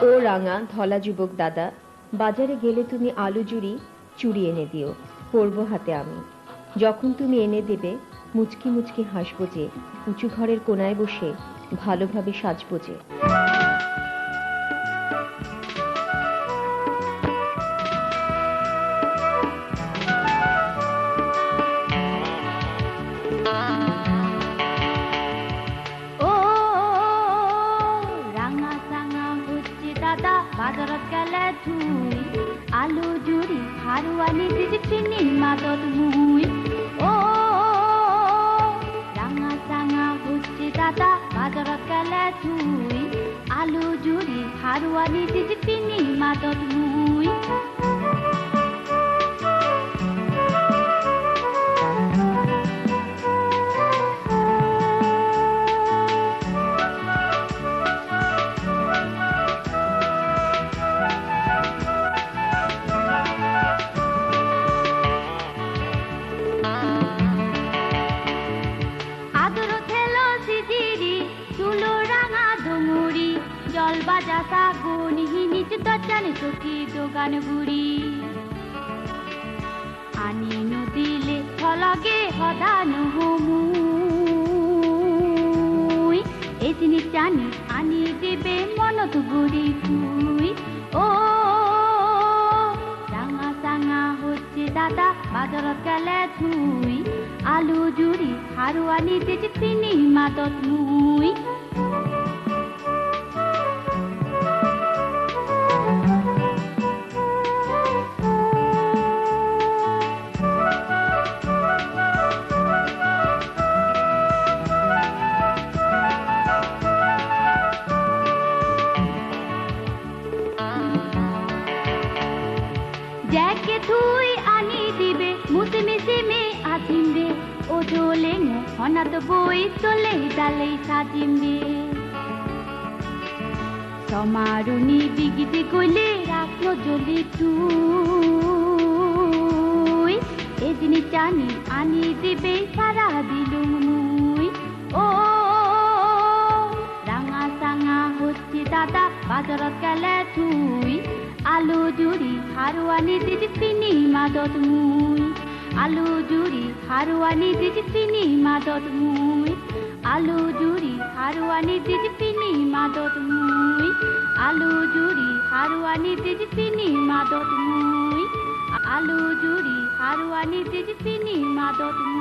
ও রাঙা ধলা যুবক দাদা, বাজারে গেলে তুমি আলু জুড়ি চুড়ি এনে দিও, পরবো হাতে আমি। যখন তুমি এনে দেবে মুচকি মুচকি হাসবো যে, উঁচু ঘরের কোনায় বসে ভালোভাবে সাজবো যে। বাজারত গেলে তুই আলু জুড়ি হারুয়ানি দিদি চিনি মাদত মুই। ও রাঙা চাঙা হচ্ছে দাদা, বাজারত গেলে তুই আলু জুড়ি হারুয়ানি দিদি চিনি মাদত মুই। বাজা সাগুন হিনিচ দজান চকি দোকান বুড়ি আনি নদিলে ফলগে হদানু হমুই। এই জিনিস জানি আনি দেবে মনত গুড়ি তুই। ও রাঙা চাঙা হচ্ছে দাদা, বাজারত গেলে তুই আলু জুড়ি হারুয়ানি দিতে চিনি মাদত মুই। জ্যাকে তুই আনি দিবে মুসিমি সিমি আজিমবে, ও জলে হনাত বই চলে ডালে সাজিমবে। সমারুনি বিগিতে গইলে রাখলো জলি তুই। এ জিনিস জানি আনি দিবে সারা দিলুম মুই। ও রাঙা চাঙা হচ্ছে দাদা, বাজারত গেলে তুই আলু জুড়ি হারুয়ানি দিদি চিনি মাদত মুই। আলু জুড়ি হারুয়ানি দিদি চিনি মাদত মুই। আলু জুড়ি হারুয়ানি দিদি চিনি মাদত মুই। আলু জুড়ি হারুয়ানি দিদি চিনি মাদত মুই। আলু জুড়ি হারুয়ানি দিদি চিনি মাদত মুই।